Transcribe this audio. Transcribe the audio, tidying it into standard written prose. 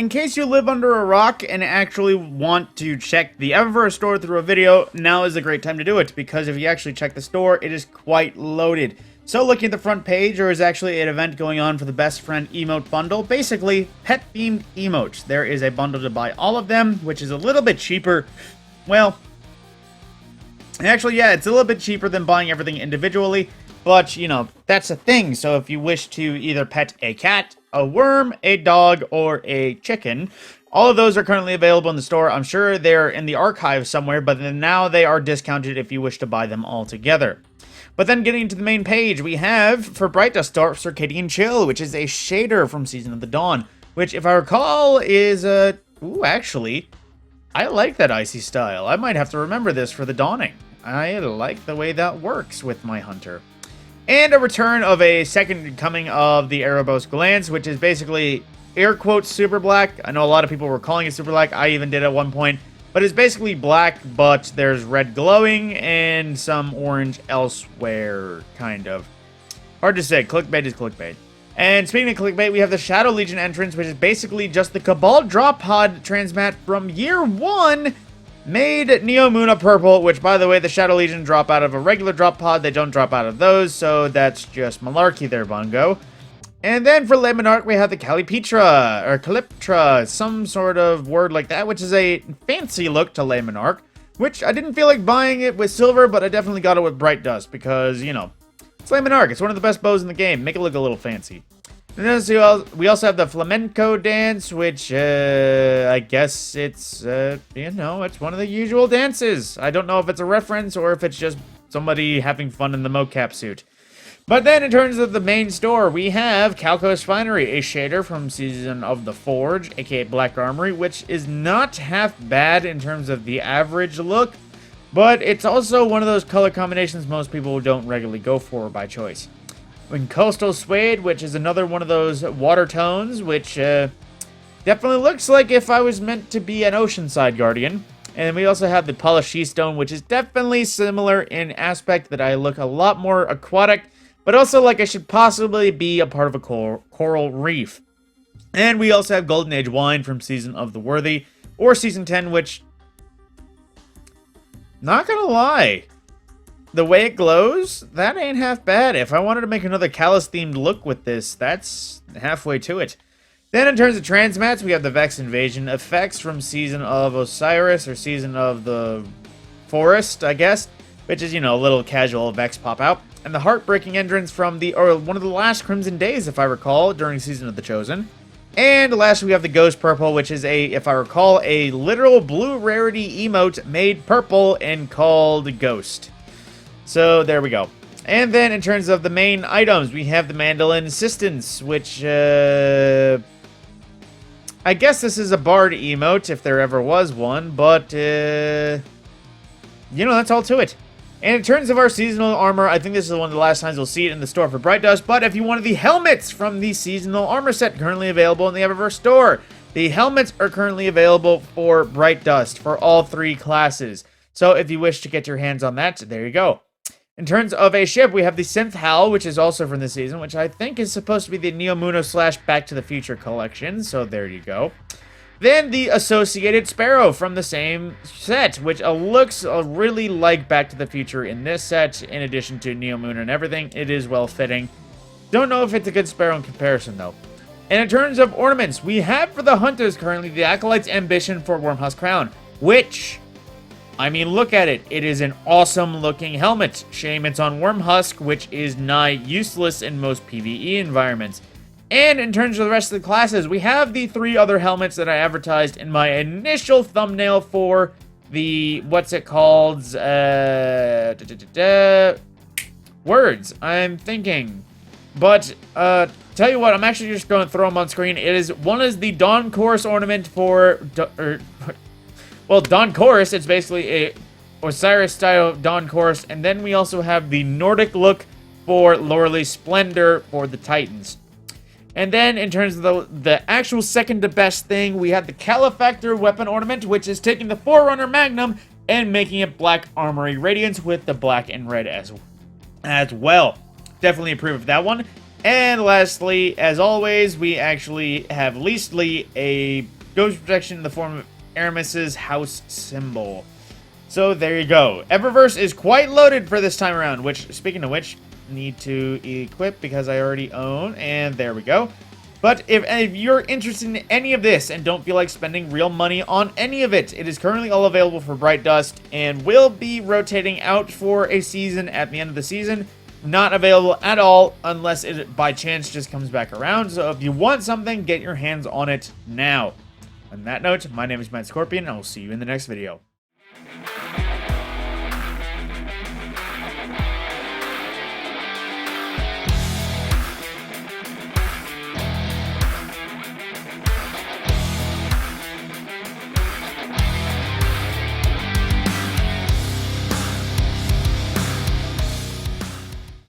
In case you live under a rock and actually want to check the Eververse store through a video, now is a great time to do it, because if you actually check the store, it is quite loaded. So looking at the front page, there is actually an event going on for the best friend emote bundle. Basically, pet-themed emotes. There is a bundle to buy all of them, which is a little bit cheaper. Well, actually, yeah, it's a little bit cheaper than buying everything individually. But, you know, that's a thing. So if you wish to either pet a cat, a worm, a dog, or a chicken, all of those are currently available in the store. I'm sure they're in the archive somewhere, but then now they are discounted if you wish to buy them all together. But then getting to the main page, we have, for Bright Dust Dark Circadian Chill, which is a shader from Season of the Dawn, which, if I recall, is a... Ooh, actually, I like that icy style. I might have to remember this for the Dawning. I like the way that works with my hunter. And a return of a second coming of the Erebos Glance, which is basically, air quotes, super black. I know a lot of people were calling it super black. I even did at one point. But it's basically black, but there's red glowing and some orange elsewhere, kind of. Hard to say. Clickbait is clickbait. And speaking of clickbait, we have the Shadow Legion entrance, which is basically just the Cabal Drop Pod transmat from year 1, made Neomuna purple, which, by the way, the Shadow Legion drop out of a regular drop pod. They don't drop out of those, so that's just malarkey there, Bungo. And then for Lemonarch, we have the Calipitra, or Calyptra, some sort of word like that, which is a fancy look to Lemonarch, which I didn't feel like buying it with silver, but I definitely got it with Bright Dust, because, you know, it's Lemonarch. It's one of the best bows in the game. Make it look a little fancy. And then we also have the Flamenco dance, which, I guess it's, you know, it's one of the usual dances. I don't know if it's a reference or if it's just somebody having fun in the mocap suit. But then in terms of the main store, we have Calco's Finery, a shader from Season of the Forge, aka Black Armory, which is not half bad in terms of the average look, but it's also one of those color combinations most people don't regularly go for by choice. In Coastal Suede, which is another one of those water tones, which definitely looks like if I was meant to be an Oceanside Guardian. And we also have the Polished Stone, which is definitely similar in aspect that I look a lot more aquatic, but also like I should possibly be a part of a coral reef. And we also have Golden Age Wine from Season of the Worthy, or Season 10, which, not gonna lie, the way it glows, that ain't half bad. If I wanted to make another Callus-themed look with this, that's halfway to it. Then in terms of transmats, we have the Vex Invasion effects from Season of Osiris, or Season of the Forest, I guess, which is, you know, a little casual Vex pop out. And the Heartbreaking entrance from one of the last Crimson Days, if I recall, during Season of the Chosen. And lastly, we have the Ghost Purple, which is if I recall, a literal blue rarity emote made purple and called Ghost. So there we go. And then in terms of the main items, we have the Mandolin Assistance, which, I guess this is a Bard emote, if there ever was one, but, you know, that's all to it. And in terms of our seasonal armor, I think this is one of the last times we'll see it in the store for Bright Dust, but if you wanted the helmets from the seasonal armor set currently available in the Eververse store, the helmets are currently available for Bright Dust for all 3 classes. So if you wish to get your hands on that, there you go. In terms of a ship, we have the Synth Howl, which is also from this season, which I think is supposed to be the Neomuna / Back to the Future collection, so there you go. Then the Associated Sparrow from the same set, which looks really like Back to the Future in this set, in addition to Neomuna and everything. It is well-fitting. Don't know if it's a good Sparrow in comparison, though. And in terms of ornaments, we have for the Hunters currently the Acolyte's Ambition for Wormhusk Crown, which, I mean, look at it. It is an awesome-looking helmet. Shame it's on Wormhusk, which is nigh useless in most PvE environments. And in terms of the rest of the classes, we have the 3 other helmets that I advertised in my initial thumbnail for the, what's it called? Words. I'm thinking. But, tell you what, I'm actually just going to throw them on screen. One is the Dawn Chorus ornament for, well, Dawn Chorus, it's basically a Osiris-style Dawn Chorus. And then we also have the Nordic look for Lorelei Splendor for the Titans. And then, in terms of the actual second to best thing, we have the Calefactor weapon ornament, which is taking the Forerunner Magnum and making it Black Armory Radiance with the black and red as well. Definitely approve of that one. And lastly, as always, we actually have leastly a ghost protection in the form of Aramis's house symbol. So there you go. Eververse is quite loaded for this time around, which, speaking of which, need to equip because I already own, and there we go. But if you're interested in any of this and don't feel like spending real money on any of it, it is currently all available for Bright Dust and will be rotating out for a season at the end of the season. Not available at all unless it by chance just comes back around. So if you want something, get your hands on it now. On that note, my name is Matt Scorpion, and I will see you in the next video.